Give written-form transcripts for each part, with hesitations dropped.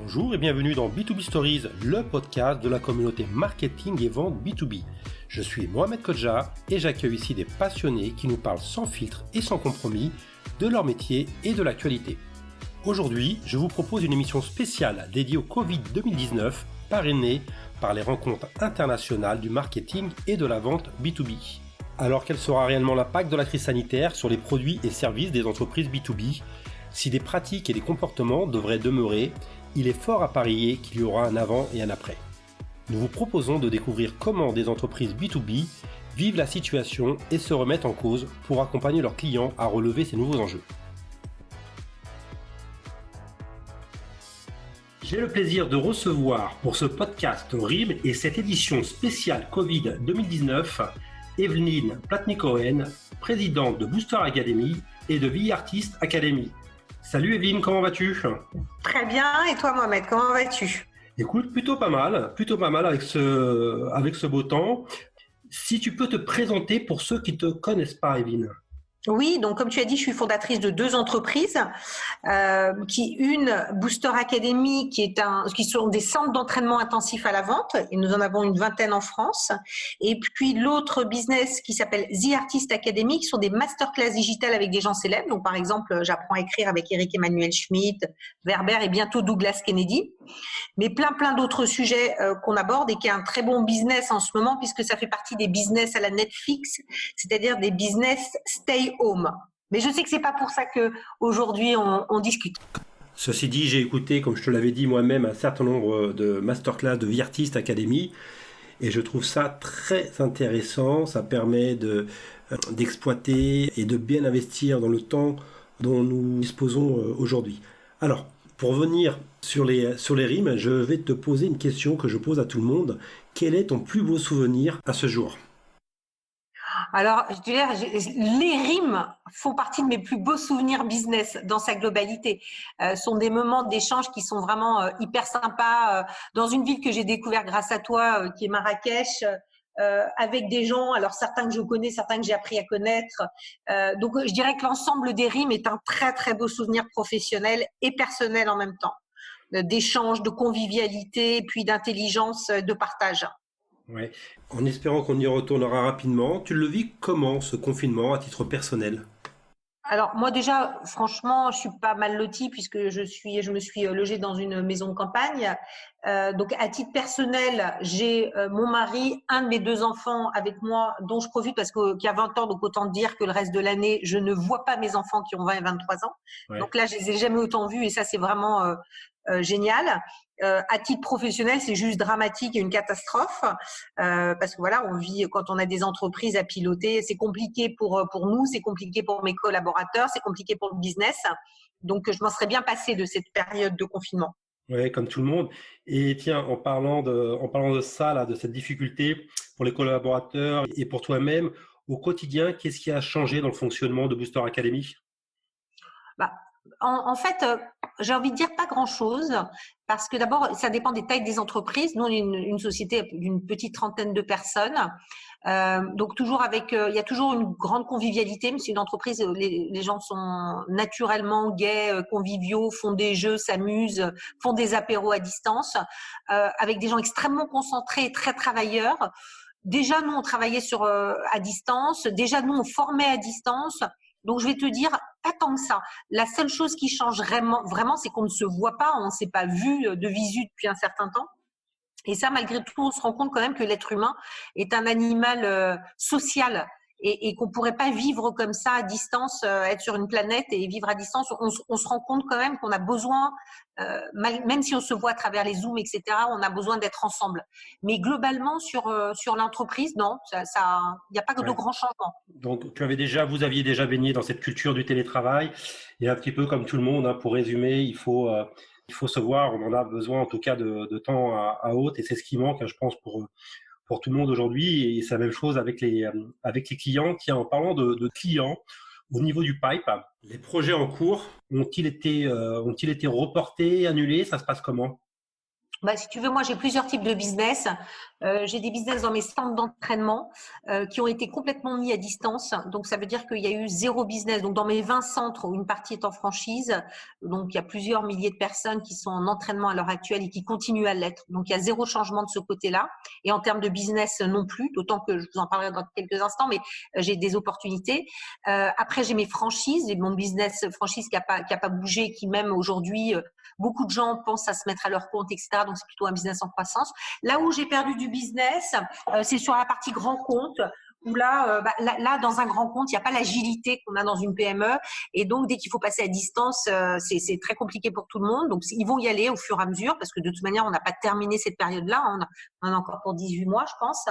Bonjour et bienvenue dans B2B Stories, le podcast de la communauté marketing et vente B2B. Je suis Mohamed Kodja et j'accueille ici des passionnés qui nous parlent sans filtre et sans compromis de leur métier et de l'actualité. Aujourd'hui, je vous propose une émission spéciale dédiée au Covid 2019, parrainée par les rencontres internationales du marketing et de la vente B2B. Alors quel sera réellement l'impact de la crise sanitaire sur les produits et services des entreprises B2B ? Si des pratiques et des comportements devraient demeurer, il est fort à parier qu'il y aura un avant et un après. Nous vous proposons de découvrir comment des entreprises B2B vivent la situation et se remettent en cause pour accompagner leurs clients à relever ces nouveaux enjeux. J'ai le plaisir de recevoir pour ce podcast RIM et cette édition spéciale Covid 2019, Evelyne Platnik-Cohen, présidente de Booster Academy et de Vie Artist Academy. Salut Evelyne, comment vas-tu ? Très bien, et toi Mohamed, comment vas-tu ? Écoute, plutôt pas mal avec ce beau temps. Si tu peux te présenter pour ceux qui ne te connaissent pas, Evelyne. Oui, donc comme tu as dit, je suis fondatrice de deux entreprises, une Booster Academy qui sont des centres d'entraînement intensif à la vente, et nous en avons une vingtaine en France, et puis l'autre business qui s'appelle The Artist Academy, qui sont des masterclass digitales avec des gens célèbres. Donc par exemple, j'apprends à écrire avec Eric Emmanuel Schmitt, Werber et bientôt Douglas Kennedy, mais plein d'autres sujets qu'on aborde et qui est un très bon business en ce moment puisque ça fait partie des business à la Netflix, c'est-à-dire des business stay home. Mais je sais que c'est pas pour ça que aujourd'hui on discute. Ceci dit, j'ai écouté, comme je te l'avais dit moi-même, un certain nombre de masterclass de Vie Artist Academy et je trouve ça très intéressant. Ça permet d'exploiter et de bien investir dans le temps dont nous disposons aujourd'hui. Alors, pour venir sur les rimes, je vais te poser une question que je pose à tout le monde. Quel est ton plus beau souvenir à ce jour ? Alors, je dirais, les rimes font partie de mes plus beaux souvenirs business dans sa globalité. Sont des moments d'échange qui sont vraiment hyper sympas dans une ville que j'ai découvert grâce à toi, qui est Marrakech. Avec des gens, alors certains que je connais, certains que j'ai appris à connaître. Donc, je dirais que l'ensemble des rimes est un très beau souvenir professionnel et personnel en même temps, d'échange, de convivialité, puis d'intelligence, de partage. Ouais. En espérant qu'on y retournera rapidement, tu le vis comment ce confinement à titre personnel ? Alors moi déjà, franchement, je suis pas mal lotie puisque je me suis logée dans une maison de campagne. Donc à titre personnel, j'ai mon mari, un de mes deux enfants avec moi, dont je profite parce qu'il y a 20 ans, donc autant dire que le reste de l'année, je ne vois pas mes enfants qui ont 20 et 23 ans. Ouais. Donc là, je les ai jamais autant vus et ça c'est vraiment génial. À titre professionnel, c'est juste dramatique et une catastrophe parce que voilà, on vit quand on a des entreprises à piloter, c'est compliqué pour nous, c'est compliqué pour mes collaborateurs, c'est compliqué pour le business. Donc je m'en serais bien passée de cette période de confinement. Ouais, comme tout le monde. Et tiens, en parlant de ça là, de cette difficulté pour les collaborateurs et pour toi-même au quotidien, qu'est-ce qui a changé dans le fonctionnement de Booster Academy ? En fait, j'ai envie de dire pas grand-chose parce que d'abord, ça dépend des tailles des entreprises. Nous, on est une société d'une petite trentaine de personnes. Donc toujours il y a toujours une grande convivialité. Mais c'est une entreprise, les gens sont naturellement gais, conviviaux, font des jeux, s'amusent, font des apéros à distance, avec des gens extrêmement concentrés et très travailleurs. Déjà, nous, on travaillait à distance. Déjà, nous, on formait à distance. Donc, je vais te dire, pas tant que ça. La seule chose qui change vraiment, c'est qu'on ne se voit pas, on ne s'est pas vu de visu depuis un certain temps. Et ça, malgré tout, on se rend compte quand même que l'être humain est un animal social et qu'on pourrait pas vivre comme ça à distance, être sur une planète et vivre à distance. On se rend compte quand même qu'on a besoin, même si on se voit à travers les Zooms, etc., on a besoin d'être ensemble. Mais globalement, sur l'entreprise, non, il n'y a pas de grands changements. Donc, vous aviez déjà baigné dans cette culture du télétravail. Et un petit peu comme tout le monde, hein, pour résumer, il faut se voir. On en a besoin, en tout cas, de temps à autre. Et c'est ce qui manque, hein, je pense, pour tout le monde aujourd'hui. Et c'est la même chose avec les clients. Tiens, en parlant de clients, au niveau du pipe, les projets en cours ont-ils été reportés, annulés ? Ça se passe comment ? Si tu veux, moi j'ai plusieurs types de business. J'ai des business dans mes centres d'entraînement qui ont été complètement mis à distance. Donc, ça veut dire qu'il y a eu 0 business. Donc, dans mes 20 centres où une partie est en franchise, donc il y a plusieurs milliers de personnes qui sont en entraînement à l'heure actuelle et qui continuent à l'être. Donc, il y a 0 changement de ce côté-là. Et en termes de business non plus, d'autant que je vous en parlerai dans quelques instants, mais j'ai des opportunités. Après, j'ai mes franchises et mon business franchise qui a pas bougé, qui même aujourd'hui, beaucoup de gens pensent à se mettre à leur compte, etc. Donc, c'est plutôt un business en croissance. Là où j'ai perdu du business, c'est sur la partie grand compte. Où là, dans un grand compte, il n'y a pas l'agilité qu'on a dans une PME. Et donc, dès qu'il faut passer à distance, c'est très compliqué pour tout le monde. Donc, ils vont y aller au fur et à mesure parce que de toute manière, on n'a pas terminé cette période-là. On en a encore pour 18 mois, je pense.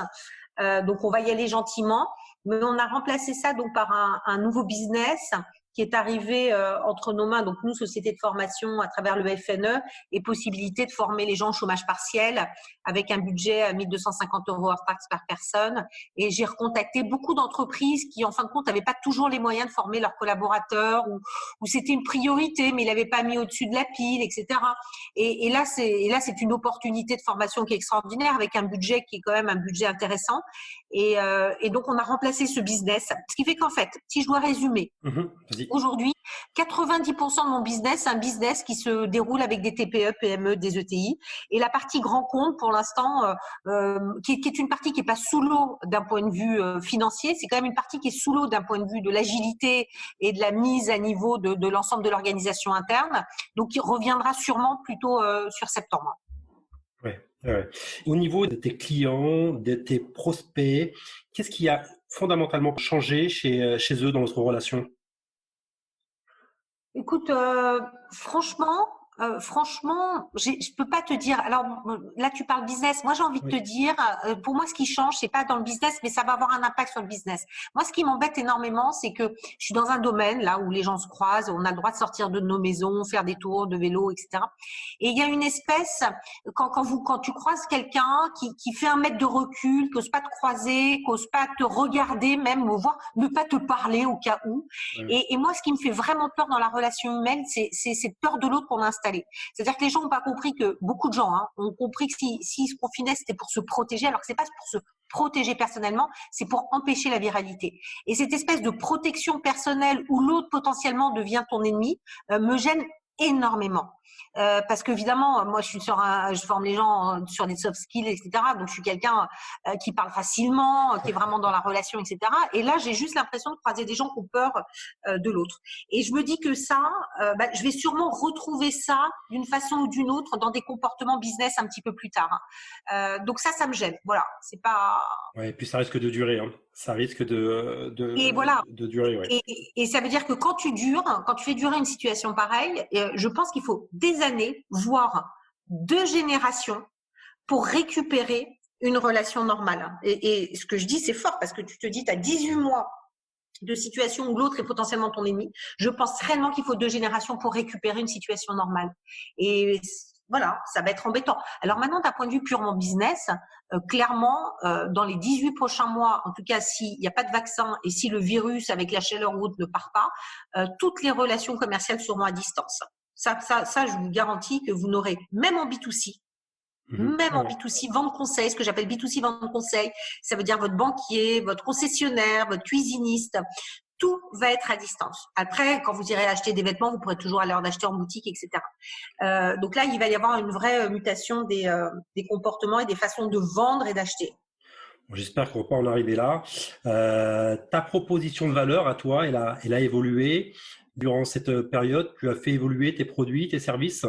Donc, on va y aller gentiment. Mais on a remplacé ça donc par un nouveau business qui est arrivé entre nos mains, donc nous, société de formation à travers le FNE, et possibilité de former les gens au chômage partiel avec un budget à 1 250 € hors taxe par personne. Et j'ai recontacté beaucoup d'entreprises qui, en fin de compte, n'avaient pas toujours les moyens de former leurs collaborateurs ou c'était une priorité, mais ils l'avaient pas mis au-dessus de la pile, etc. Et là, c'est une opportunité de formation qui est extraordinaire avec un budget qui est quand même un budget intéressant. Et donc, on a remplacé ce business. Ce qui fait qu'en fait, si je dois résumer, aujourd'hui, 90% de mon business, c'est un business qui se déroule avec des TPE, PME, des ETI. Et la partie grand compte, pour l'instant, qui est une partie qui est pas sous l'eau d'un point de vue financier, c'est quand même une partie qui est sous l'eau d'un point de vue de l'agilité et de la mise à niveau de l'ensemble de l'organisation interne. Donc, il reviendra sûrement plutôt sur septembre. Ouais, ouais. Au niveau de tes clients, de tes prospects, qu'est-ce qui a fondamentalement changé chez eux dans votre relation? Écoute, franchement, je peux pas te dire. Alors là, tu parles business. Moi, j'ai envie de te dire, pour moi, ce qui change, c'est pas dans le business, mais ça va avoir un impact sur le business. Moi, ce qui m'embête énormément, c'est que je suis dans un domaine là où les gens se croisent, on a le droit de sortir de nos maisons, faire des tours de vélo, etc. Et il y a une espèce quand tu croises quelqu'un qui fait 1 mètre de recul, qui n'ose pas te croiser, qui n'ose pas te regarder, même voire ne pas te parler au cas où. Et moi, ce qui me fait vraiment peur dans la relation humaine, c'est cette peur de l'autre qu'on a installée. C'est-à-dire que les gens n'ont pas compris que, beaucoup de gens ont compris que s'ils se confinaient, c'était pour se protéger, alors que c'est pas pour se protéger personnellement, c'est pour empêcher la viralité. Et cette espèce de protection personnelle où l'autre potentiellement devient ton ennemi me gêne énormément. Parce qu'évidemment, moi, je forme les gens sur des soft skills, etc. Donc, je suis quelqu'un qui parle facilement, qui est vraiment dans la relation, etc. Et là, j'ai juste l'impression de croiser des gens qui ont peur de l'autre. Et je me dis que ça, je vais sûrement retrouver ça d'une façon ou d'une autre dans des comportements business un petit peu plus tard. Donc ça me gêne. Voilà, c'est pas. Ouais, et puis ça risque de durer, hein. Ça risque Et voilà. de durer, ouais. Et ça veut dire que quand tu fais durer une situation pareille, je pense qu'il faut des années, voire 2 générations pour récupérer une relation normale. Et ce que je dis, c'est fort parce que tu te dis, tu as 18 mois de situation où l'autre est potentiellement ton ennemi. Je pense réellement qu'il faut 2 générations pour récupérer une situation normale. Et voilà, ça va être embêtant. Alors maintenant, d'un point de vue purement business, clairement, dans les 18 prochains mois, en tout cas, s'il n'y a pas de vaccin et si le virus avec la chaleur ou autre ne part pas, toutes les relations commerciales seront à distance. Ça, je vous garantis que vous n'aurez, même en B2C, même en B2C, vente conseil, ce que j'appelle B2C vente conseil, ça veut dire votre banquier, votre concessionnaire, votre cuisiniste, tout va être à distance. Après, quand vous irez acheter des vêtements, vous pourrez toujours aller en acheter en boutique, etc. Donc là, il va y avoir une vraie mutation des comportements et des façons de vendre et d'acheter. Bon, j'espère qu'on va pas en arriver là. Ta proposition de valeur à toi, elle a évolué durant cette période. Tu as fait évoluer tes produits, tes services?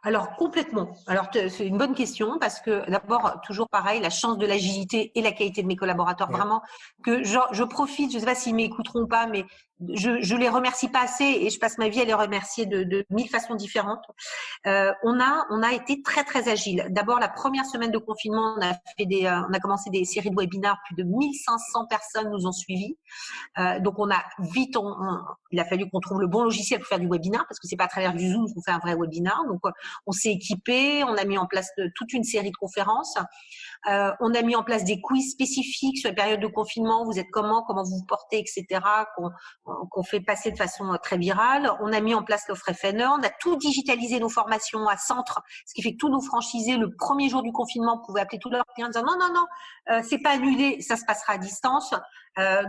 Alors complètement. Alors c'est une bonne question parce que d'abord toujours pareil, la chance de l'agilité et la qualité de mes collaborateurs, vraiment que je profite. Je sais pas s'ils m'écouteront pas, mais je les remercie pas assez et je passe ma vie à les remercier de 1000 façons différentes. On a été très très agile. D'abord la première semaine de confinement, on a commencé des séries de webinars, plus de 1500 personnes nous ont suivis. Donc on a vite, il a fallu qu'on trouve le bon logiciel pour faire du webinar parce que c'est pas à travers du Zoom qu'on fait un vrai webinar. Donc on s'est équipé, on a mis en place toute une série de conférences. On a mis en place des quiz spécifiques sur les périodes de confinement. Vous êtes comment vous vous portez, etc. qu'on fait passer de façon très virale. On a mis en place l'offre FNE, on a tout digitalisé nos formations à centre, ce qui fait que tous nos franchisés, le premier jour du confinement, pouvaient appeler tous leurs clients en disant non, c'est pas annulé, ça se passera à distance.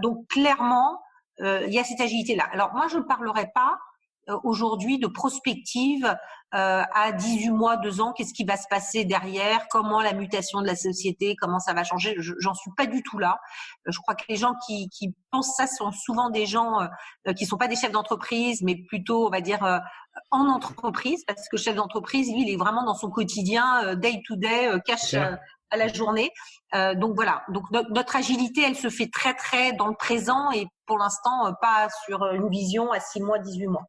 Donc clairement, il y a cette agilité-là. Alors moi, je ne parlerai pas aujourd'hui de prospective à 18 mois, 2 ans, qu'est-ce qui va se passer derrière, comment la mutation de la société, comment ça va changer. J'en suis pas du tout là. Je crois que les gens qui pensent ça sont souvent des gens qui sont pas des chefs d'entreprise, mais plutôt, on va dire, en entreprise, parce que le chef d'entreprise, lui, il est vraiment dans son quotidien, day to day, cash à la journée. Donc voilà. Donc notre agilité, elle se fait très très dans le présent et pour l'instant pas sur une vision à 6 mois, 18 mois.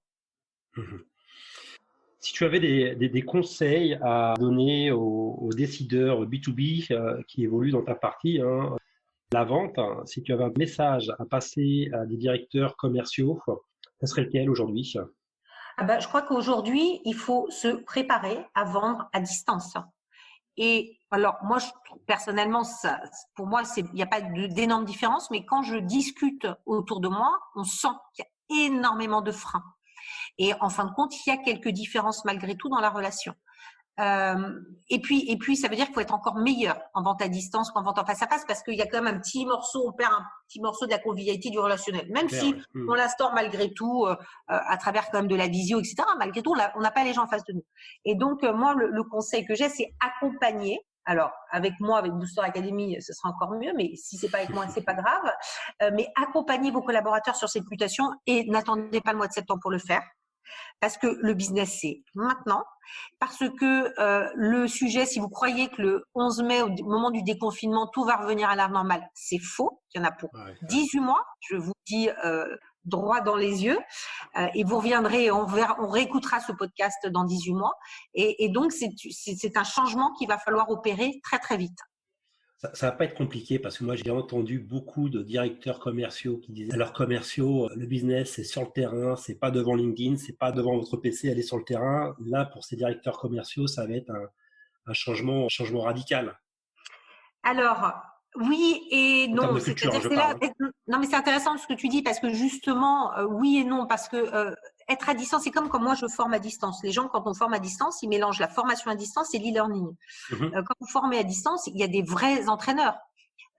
Si tu avais des conseils à donner aux décideurs B2B qui évoluent dans ta partie, la vente, si tu avais un message à passer à des directeurs commerciaux, ça serait lequel aujourd'hui? Je crois qu'aujourd'hui, il faut se préparer à vendre à distance. Et alors, moi, personnellement, pour moi, il n'y a pas d'énorme différence, mais quand je discute autour de moi, on sent qu'il y a énormément de freins. Et en fin de compte, il y a quelques différences malgré tout dans la relation. Et puis, ça veut dire qu'il faut être encore meilleur en vente à distance qu'en vente en face à face, parce qu'il y a quand même un petit morceau, on perd un petit morceau de la convivialité du relationnel, même si on l'instaure malgré tout à travers quand même de la visio, etc. Malgré tout, on n'a pas les gens en face de nous. Et donc, moi, le conseil que j'ai, c'est accompagner. Alors, avec moi, avec Booster Academy, ce sera encore mieux, mais si c'est pas avec moi, c'est pas grave. Mais accompagnez vos collaborateurs sur cette mutation et n'attendez pas le mois de septembre pour le faire. Parce que le business, c'est maintenant. Parce que le sujet, si vous croyez que le 11 mai, au moment du déconfinement, tout va revenir à l'art normal, c'est faux. Il y en a pour 18 mois, je vous dis droit dans les yeux. Et vous reviendrez, on réécoutera ce podcast dans 18 mois. Et donc, c'est un changement qu'il va falloir opérer très, très vite. Ça va pas être compliqué parce que moi j'ai entendu beaucoup de directeurs commerciaux qui disaient à leurs commerciaux, le business c'est sur le terrain, c'est pas devant LinkedIn, c'est pas devant votre PC, allez sur le terrain. Là pour ces directeurs commerciaux, ça va être un changement radical. Alors oui et non. En termes de culture, je parle. Non mais c'est intéressant ce que tu dis parce que justement oui et non parce que être à distance, c'est comme quand moi je forme à distance. Les gens, quand on forme à distance, ils mélangent la formation à distance et l'e-learning. Quand vous formez à distance, il y a des vrais entraîneurs.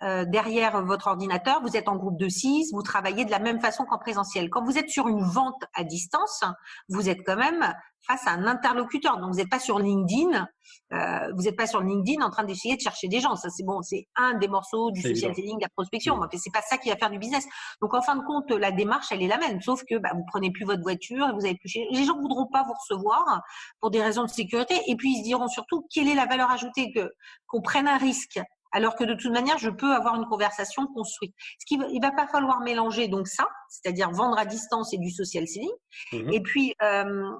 Derrière votre ordinateur, vous êtes en groupe de 6, vous travaillez de la même façon qu'en présentiel. Quand vous êtes sur une vente à distance, vous êtes quand même face à un interlocuteur. Donc, vous n'êtes pas sur LinkedIn, en train d'essayer de chercher des gens. Ça, c'est bon, c'est un des morceaux du social selling, de la prospection. Mais c'est pas ça qui va faire du business. Donc, en fin de compte, la démarche, elle est la même. Sauf que vous prenez plus votre voiture et vous avez plus les gens ne voudront pas vous recevoir pour des raisons de sécurité. Et puis, ils se diront surtout quelle est la valeur ajoutée qu'on prenne un risque. Alors que de toute manière, je peux avoir une conversation construite. Il va pas falloir mélanger donc ça, c'est-à-dire vendre à distance et du social selling. Et puis,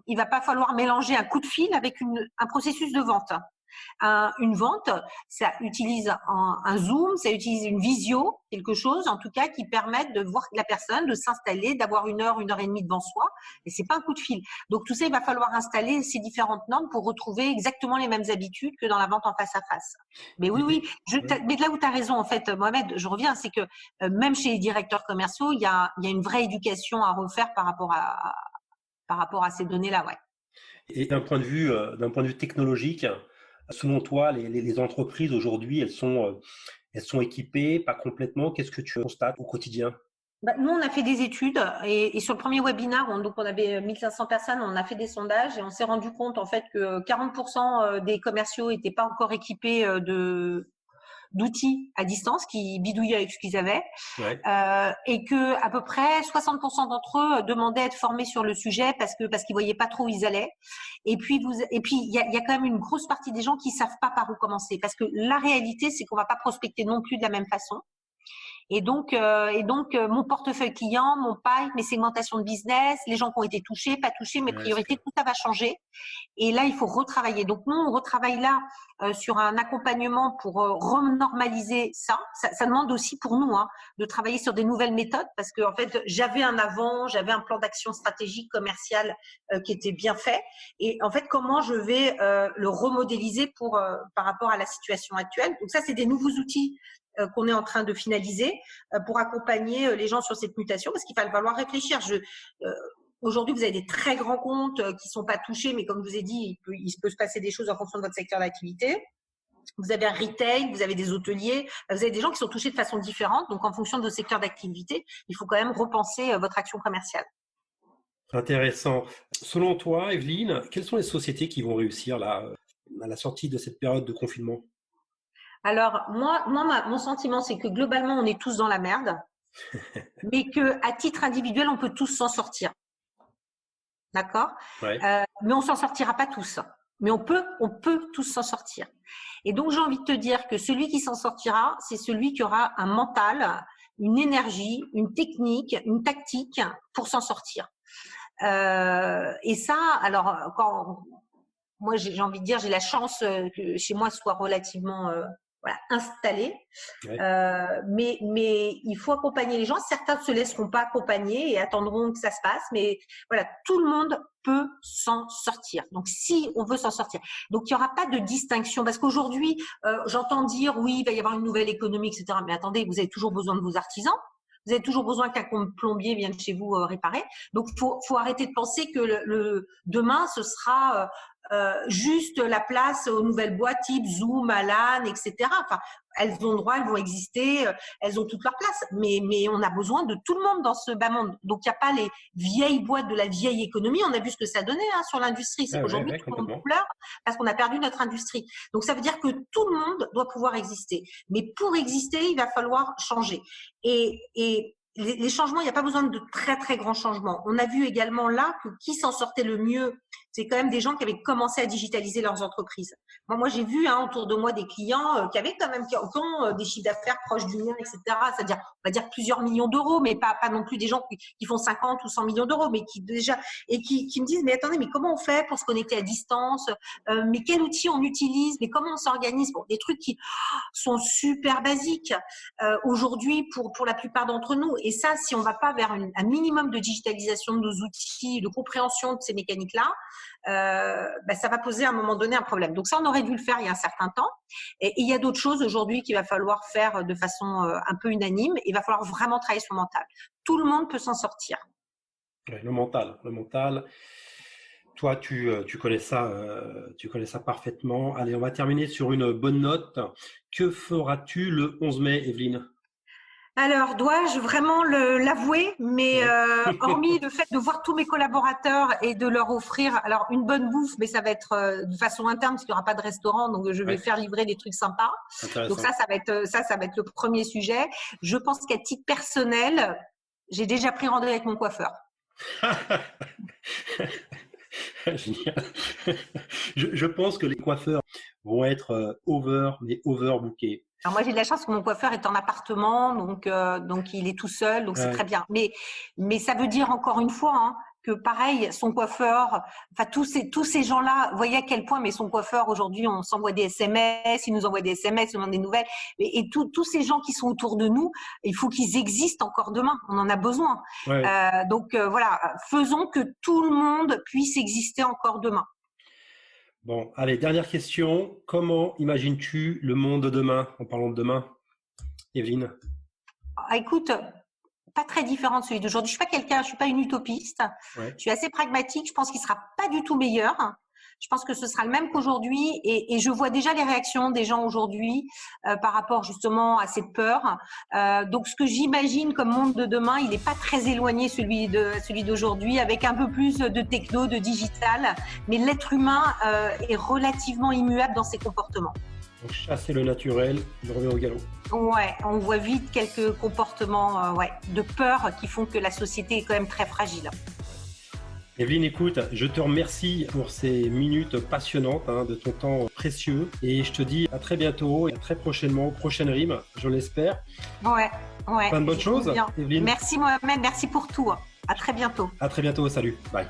il va pas falloir mélanger un coup de fil avec un processus de vente. Une vente, ça utilise un Zoom, ça utilise une visio, quelque chose en tout cas qui permette de voir la personne, de s'installer, d'avoir 1 heure, 1h30 devant soi. Et c'est pas un coup de fil. Donc tout ça, il va falloir installer ces différentes normes pour retrouver exactement les mêmes habitudes que dans la vente en face à face. Mais oui, mais là où tu as raison en fait, Mohamed, je reviens, c'est que même chez les directeurs commerciaux, il y a une vraie éducation à refaire par rapport à ces données-là, ouais. Et d'un point de vue technologique, selon toi, les entreprises aujourd'hui, elles sont équipées, pas complètement. Qu'est-ce que tu constates au quotidien? Nous, on a fait des études et sur le premier webinaire, donc on avait 1500 personnes, on a fait des sondages et on s'est rendu compte en fait que 40% des commerciaux n'étaient pas encore équipés d'outils à distance qui bidouillaient avec ce qu'ils avaient et que à peu près 60% d'entre eux demandaient à être formés sur le sujet parce qu'ils voyaient pas trop où ils allaient. Et puis il y a quand même une grosse partie des gens qui savent pas par où commencer parce que la réalité c'est qu'on va pas prospecter non plus de la même façon. Et donc, mon portefeuille client, mon pipe, mes segmentations de business, les gens qui ont été touchés, pas touchés, mes priorités, tout ça va changer. Et là, il faut retravailler. Donc, nous, on retravaille là sur un accompagnement pour renormaliser ça. Ça demande aussi pour nous de travailler sur des nouvelles méthodes parce que en fait, j'avais un plan d'action stratégique commercial qui était bien fait. Et en fait, comment je vais le remodéliser par rapport à la situation actuelle. Donc ça, c'est des nouveaux outils qu'on est en train de finaliser pour accompagner les gens sur cette mutation, parce qu'il va falloir réfléchir. Aujourd'hui, vous avez des très grands comptes qui sont pas touchés, mais comme je vous ai dit, il peut se passer des choses en fonction de votre secteur d'activité. Vous avez un retail, vous avez des hôteliers, vous avez des gens qui sont touchés de façon différente. Donc, en fonction de vos secteurs d'activité, il faut quand même repenser votre action commerciale. Intéressant. Selon toi, Evelyne, quelles sont les sociétés qui vont réussir là, à la sortie de cette période de confinement? Alors, mon sentiment, c'est que globalement, on est tous dans la merde, mais qu'à titre individuel, on peut tous s'en sortir. D'accord? Ouais. Mais on s'en sortira pas tous. Mais on peut tous s'en sortir. Et donc, j'ai envie de te dire que celui qui s'en sortira, c'est celui qui aura un mental, une énergie, une technique, une tactique pour s'en sortir. Et ça, alors, moi, j'ai envie de dire, j'ai la chance que chez moi soit relativement installé. Ouais. Mais il faut accompagner les gens. Certains ne se laisseront pas accompagner et attendront que ça se passe. Mais voilà, tout le monde peut s'en sortir. Donc, si on veut s'en sortir. Donc, il n'y aura pas de distinction. Parce qu'aujourd'hui, j'entends dire, oui, il va y avoir une nouvelle économie, etc. Mais attendez, vous avez toujours besoin de vos artisans. Vous avez toujours besoin qu'un plombier vienne chez vous réparer. Donc, faut arrêter de penser que demain, ce sera juste la place aux nouvelles boîtes type Zoom, Alan, etc. Enfin, elles ont le droit, elles vont exister, elles ont toute leur place. Mais on a besoin de tout le monde dans ce bas monde. Donc, il n'y a pas les vieilles boîtes de la vieille économie. On a vu ce que ça donnait sur l'industrie. C'est qu'aujourd'hui, tout le monde pleure parce qu'on a perdu notre industrie. Donc, ça veut dire que tout le monde doit pouvoir exister. Mais pour exister, il va falloir changer. Et les changements, il n'y a pas besoin de très, très grands changements. On a vu également là que qui s'en sortait le mieux, c'est quand même des gens qui avaient commencé à digitaliser leurs entreprises. Moi j'ai vu autour de moi des clients qui avaient quand même qui ont des chiffres d'affaires proches du mien, etc. C'est-à-dire, on va dire plusieurs millions d'euros, mais pas non plus des gens qui font 50 ou 100 millions d'euros, mais qui déjà et qui me disent, mais attendez, mais comment on fait pour se connecter à distance? Mais quel outil on utilise? Mais comment on s'organise? Bon, des trucs qui sont super basiques aujourd'hui pour la plupart d'entre nous. Et ça, si on ne va pas vers un minimum de digitalisation de nos outils, de compréhension de ces mécaniques-là, ça va poser à un moment donné un problème. Donc ça, on aurait dû le faire il y a un certain temps. Et il y a d'autres choses aujourd'hui qu'il va falloir faire de façon un peu unanime. Il va falloir vraiment travailler sur le mental. Tout le monde peut s'en sortir. Ouais, le mental. Toi, tu connais ça, parfaitement. Allez, on va terminer sur une bonne note. Que feras-tu le 11 mai, Evelyne? Alors, dois-je vraiment l'avouer, mais hormis le fait de voir tous mes collaborateurs et de leur offrir alors une bonne bouffe, mais ça va être de façon interne parce qu'il n'y aura pas de restaurant, donc je vais faire livrer des trucs sympas. Donc ça va être le premier sujet. Je pense qu'à titre personnel, j'ai déjà pris rendez-vous avec mon coiffeur. Génial. Je pense que les coiffeurs vont être overbookés. Alors moi, j'ai de la chance que mon coiffeur est en appartement, donc il est tout seul, donc c'est très bien. Mais ça veut dire encore une fois que pareil, son coiffeur, enfin tous ces gens-là, voyez à quel point, mais son coiffeur aujourd'hui, on s'envoie des SMS, il nous envoie des SMS, il nous demande des nouvelles, et tous ces gens qui sont autour de nous, il faut qu'ils existent encore demain. On en a besoin. Ouais. Donc voilà, faisons que tout le monde puisse exister encore demain. Bon, allez, dernière question. Comment imagines-tu le monde de demain, en parlant de demain, Evelyne? Écoute, pas très différent de celui d'aujourd'hui. Je suis pas une utopiste. Ouais. Je suis assez pragmatique. Je pense qu'il sera pas du tout meilleur. Je pense que ce sera le même qu'aujourd'hui et je vois déjà les réactions des gens aujourd'hui par rapport justement à cette peur. Donc, ce que j'imagine comme monde de demain, il n'est pas très éloigné celui d'aujourd'hui, avec un peu plus de techno, de digital. Mais l'être humain est relativement immuable dans ses comportements. Donc, chasser le naturel, il revient au galop. Ouais, on voit vite quelques comportements de peur qui font que la société est quand même très fragile. Evelyne, écoute, je te remercie pour ces minutes passionnantes de ton temps précieux et je te dis à très bientôt et à très prochainement, prochaine rime, je l'espère. Ouais. Plein de bonnes choses, bien. Evelyne. Merci Mohamed, merci pour tout. À très bientôt. À très bientôt, salut, bye.